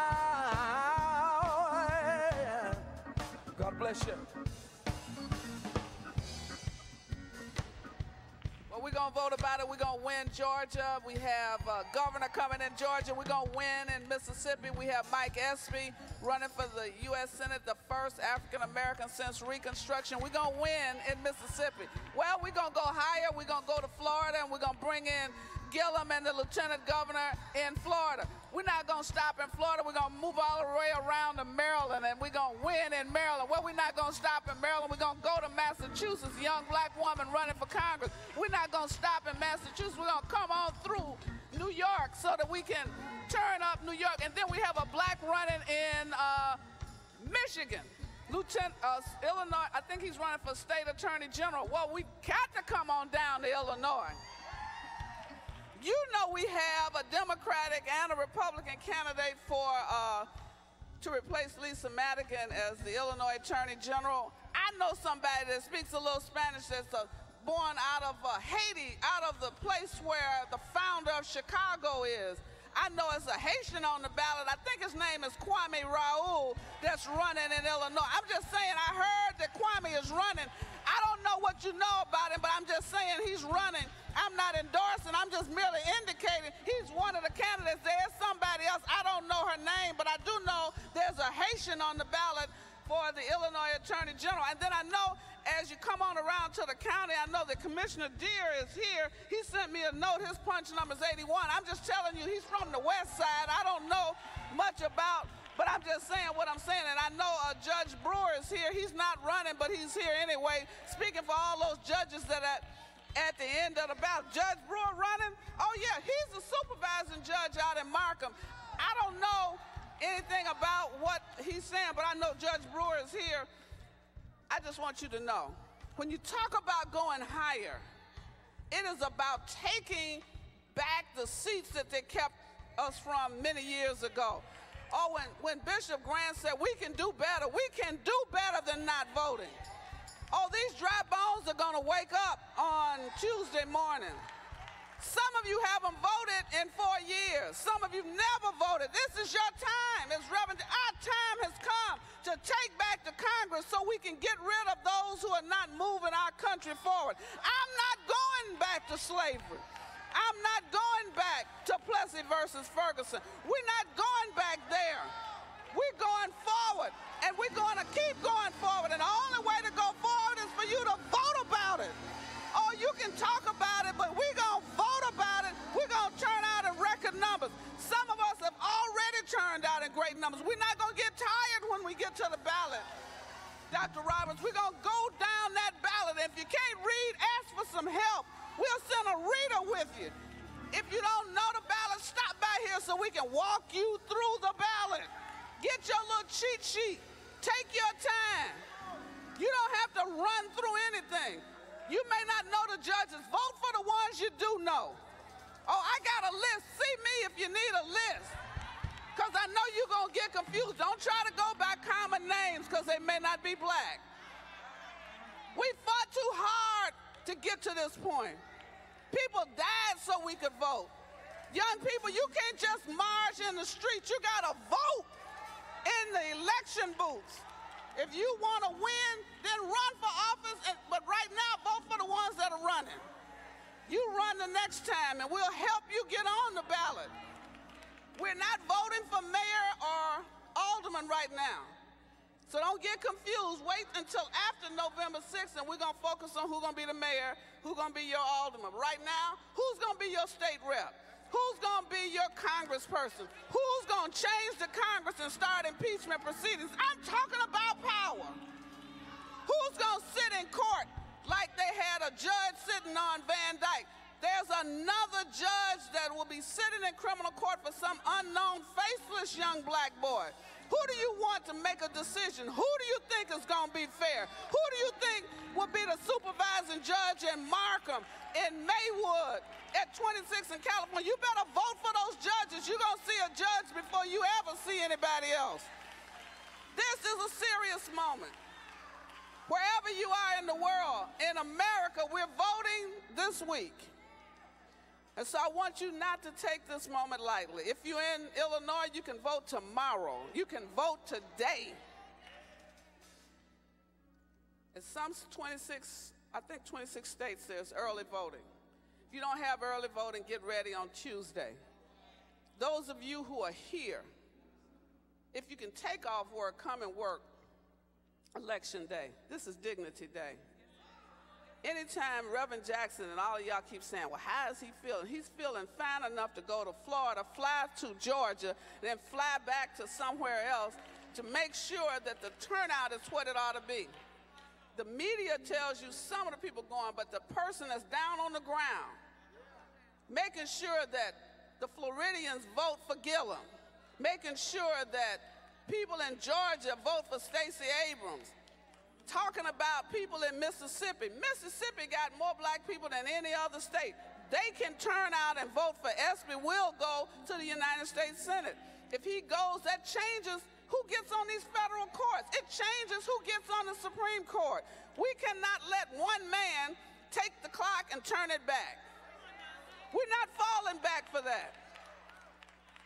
God bless you. Well, we're going to vote about it. We're going to win Georgia. We have governor coming in Georgia. We're going to win in Mississippi. We have Mike Espy running for the U.S. Senate, the first African-American since Reconstruction. We're going to win in Mississippi. Well, we're going to go higher. We're going to go to Florida, and we're going to bring in Gillum and the lieutenant governor in Florida. We're not going to stop in Florida. We're going to move all the way around to Maryland, and we're going to win in Maryland. Well, we're not going to stop in Maryland. We're going to go to Massachusetts, a young black woman running for Congress. We're not going to stop in Massachusetts. We're going to come on through New York so that we can turn up New York. And then we have a black running in Michigan. Illinois, I think he's running for state attorney general. Well, we got to come on down to Illinois. You know we have a Democratic and a Republican candidate to replace Lisa Madigan as the Illinois Attorney General. I know somebody that speaks a little Spanish that's born out of Haiti, out of the place where the founder of Chicago is. I know it's a Haitian on the ballot. I think his name is Kwame Raoul that's running in Illinois. I'm just saying, I heard that Kwame is running. I don't know what you know about him, but I'm just saying he's running. I'm not endorsing, I'm just merely indicating he's one of the candidates. There's somebody else, I don't know her name, but I do know there's a Haitian on the ballot for the Illinois Attorney General. And then I know as you come on around to the county, I know that Commissioner Deere is here. He sent me a note, his punch number is 81. I'm just telling you, he's from the west side. I don't know much about, but I'm just saying what I'm saying. And I know Judge Brewer is here. He's not running, but he's here anyway, speaking for all those judges that at the end of the ballot. Judge Brewer running? Oh yeah, he's the supervising judge out in Markham. I don't know anything about what he's saying, but I know Judge Brewer is here. I just want you to know, when you talk about going higher, it is about taking back the seats that they kept us from many years ago. Oh, when Bishop Grant said we can do better than not voting. Oh, these dry bones are going to wake up on Tuesday morning. Some of you haven't voted in 4 years. Some of you never voted. This is your time. As Reverend, our time has come to take back the Congress so we can get rid of those who are not moving our country forward. I'm not going back to slavery. I'm not going back to Plessy versus Ferguson. We're not going back there. We're going forward, and we're going to keep going forward, and the only way to go forward is for you to vote about it. Oh, you can talk about it, but we're going to vote about it. We're going to turn out in record numbers. Some of us have already turned out in great numbers. We're not going to get tired when we get to the ballot. Dr. Roberts, we're going to go down that ballot. If you can't read, ask for some help. We'll send a reader with you. If you don't know the ballot, stop by here so we can walk you through the ballot. Get your little cheat sheet. Take your time. You don't have to run through anything. You may not know the judges. Vote for the ones you do know. Oh, I got a list. See me if you need a list. Because I know you're going to get confused. Don't try to go by common names because they may not be black. We fought too hard to get to this point. People died so we could vote. Young people, you can't just march in the streets. You got to vote in the election booths. If you want to win, then run for office. But right now, vote for the ones that are running. You run the next time, and we'll help you get on the ballot. We're not voting for mayor or alderman right now. So don't get confused. Wait until after November 6th, and we're going to focus on who's going to be the mayor, who's going to be your alderman. Right now, who's going to be your state rep? Who's going to be your congressperson? Who's going to change the Congress and start impeachment proceedings? I'm talking about power. Who's going to sit in court like they had a judge sitting on Van Dyke? There's another judge that will be sitting in criminal court for some unknown, faceless young black boy. Who do you want to make a decision? Who do you think is going to be fair? Who do you think will be the supervising judge in Markham, in Maywood, at 26 in California? You better vote for those judges. You're going to see a judge before you ever see anybody else. This is a serious moment. Wherever you are in the world, in America, we're voting this week. And so I want you not to take this moment lightly. If you're in Illinois, you can vote tomorrow. You can vote today. In some 26 states, there's early voting. If you don't have early voting, get ready on Tuesday. Those of you who are here, if you can take off work, come and work Election Day. This is Dignity Day. Anytime Reverend Jackson and all of y'all keep saying, well, how is he feeling? He's feeling fine enough to go to Florida, fly to Georgia, then fly back to somewhere else to make sure that the turnout is what it ought to be. The media tells you some of the people going, but the person that's down on the ground, making sure that the Floridians vote for Gillum, making sure that people in Georgia vote for Stacey Abrams, talking about people in Mississippi. Mississippi got more black people than any other state. They can turn out and vote for Espy. We'll go to the United States Senate. If he goes, that changes who gets on these federal courts. It changes who gets on the Supreme Court. We cannot let one man take the clock and turn it back. We're not falling back for that.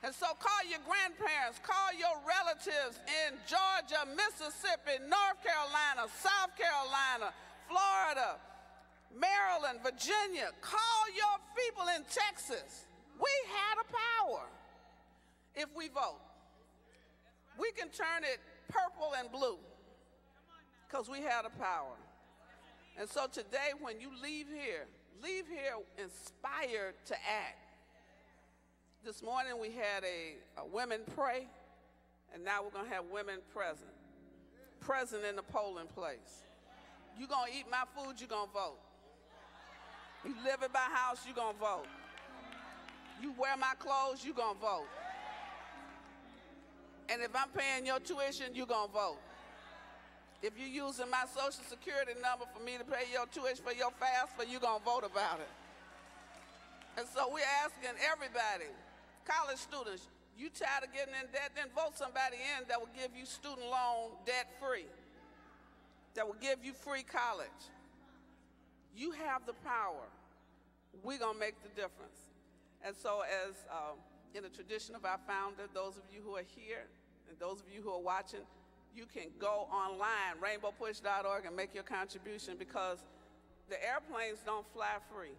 And so call your grandparents, call your relatives in Georgia, Mississippi, North Carolina, South Carolina, Florida, Maryland, Virginia. Call your people in Texas. We had a power if we vote. We can turn it purple and blue because we had a power. And so today when you leave here inspired to act. This morning we had a women pray, and now we're going to have women present in the polling place. You're going to eat my food, you're going to vote. You live in my house, you're going to vote. You wear my clothes, you're going to vote. And if I'm paying your tuition, you're going to vote. If you're using my Social Security number for me to pay your tuition for your FAFSA, you're going to vote about it. And so we're asking everybody, college students, you tired of getting in debt, then vote somebody in that will give you student loan debt free, that will give you free college. You have the power. We're going to make the difference. And so as in the tradition of our founder, those of you who are here and those of you who are watching, you can go online, rainbowpush.org, and make your contribution because the airplanes don't fly free.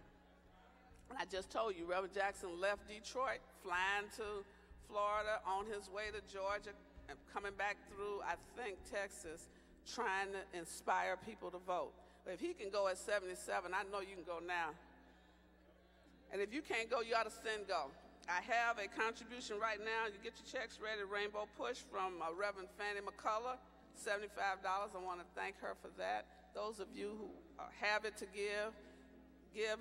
And I just told you, Reverend Jackson left Detroit, flying to Florida, on his way to Georgia, and coming back through, I think, Texas, trying to inspire people to vote. But if he can go at 77, I know you can go now. And if you can't go, you ought to send go. I have a contribution right now. You get your checks ready, Rainbow Push, from Reverend Fannie McCullough, $75. I want to thank her for that. Those of you who have it to give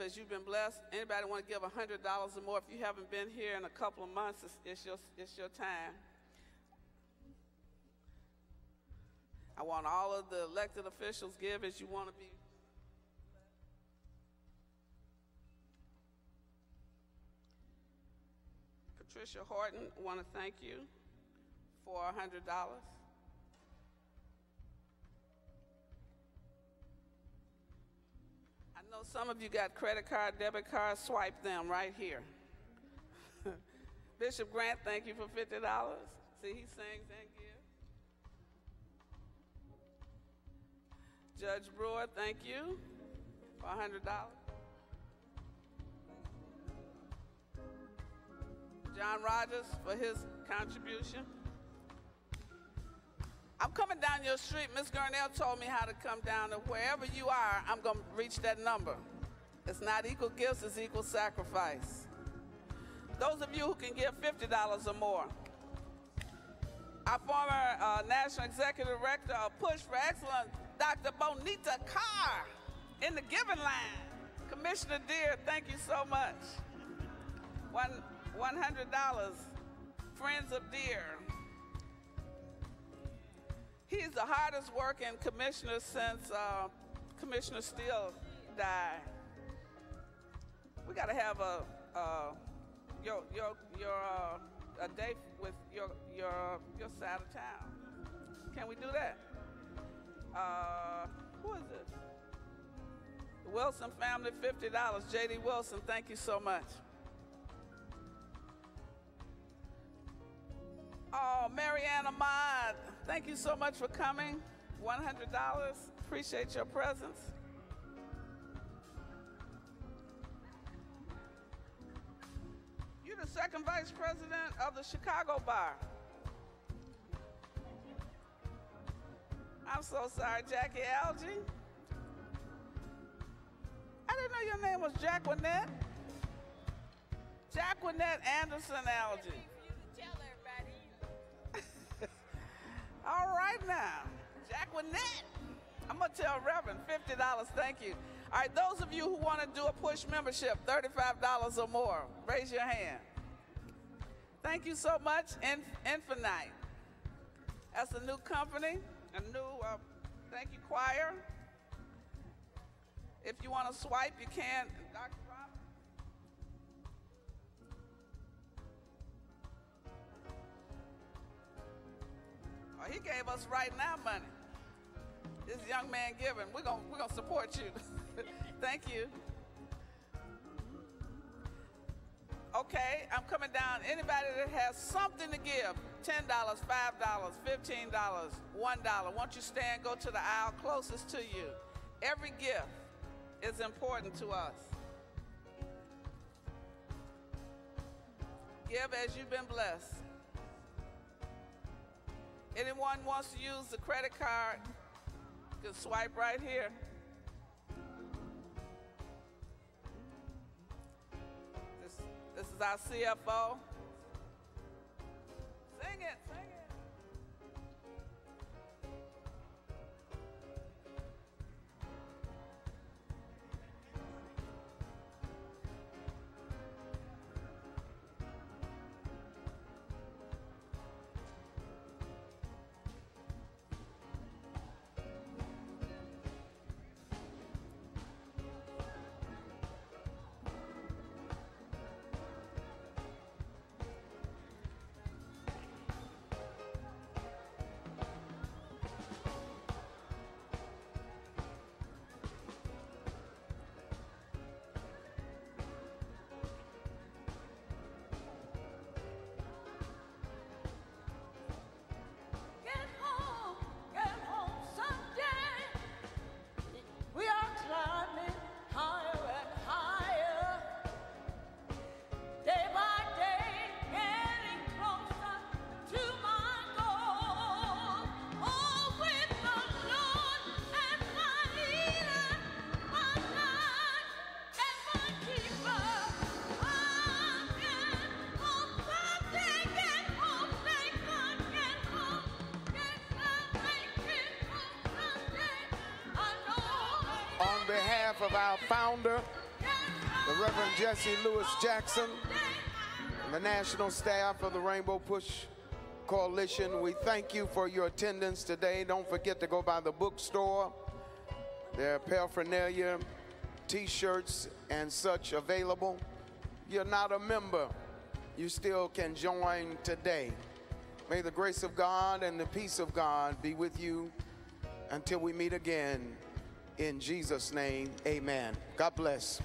as you've been blessed. Anybody want to give $100 or more? If you haven't been here in a couple of months, it's your time. I want all of the elected officials give as you want to be. Patricia Horton, want to thank you for $100. I know some of you got credit card, debit card, swipe them right here. Bishop Grant, thank you for $50. See, he sings and gives. Judge Brewer, thank you for $100. John Rogers for his contribution. I'm coming down your street. Miss Gurnell told me how to come down to wherever you are, I'm going to reach that number. It's not equal gifts, it's equal sacrifice. Those of you who can give $50 or more. Our former National Executive Director of Push for Excellence, Dr. Bonita Carr, in the giving line. Commissioner Deere, thank you so much. $100, Friends of Deere. He's the hardest working commissioner since Commissioner Steele died. We got to have a day with your side of town. Can we do that? Who is it? The Wilson family, $50. J.D. Wilson, thank you so much. Oh, Marianne Ahmad, thank you so much for coming. $100. Appreciate your presence. You're the second vice president of the Chicago Bar. I'm so sorry, Jackie Algie. I didn't know your name was Jacquinette. Jacquinette Anderson Algie. All right now, Jacquinette. I'm gonna tell Reverend, $50, thank you. All right, those of you who want to do a push membership, $35 or more, raise your hand. Thank you so much, Infinite. That's a new company, a new, thank you, choir. If you want to swipe, you can. Dr. Rob? Oh, he gave us right now money. This young man giving. We're gonna support you. Thank you. Okay, I'm coming down. Anybody that has something to give, $10, $5, $15, $1. Won't you stand, go to the aisle closest to you. Every gift is important to us. Give as you've been blessed. Anyone wants to use the credit card, you can swipe right here. This is our CFO. Sing it, sing it. On behalf of our founder, the Reverend Jesse Lewis Jackson, and the national staff of the Rainbow Push Coalition, we thank you for your attendance today. Don't forget to go by the bookstore. There are paraphernalia, t-shirts, and such available. You're not a member. you still can join today. May the grace of God and the peace of God be with you until we meet again. In Jesus' name, amen. God bless.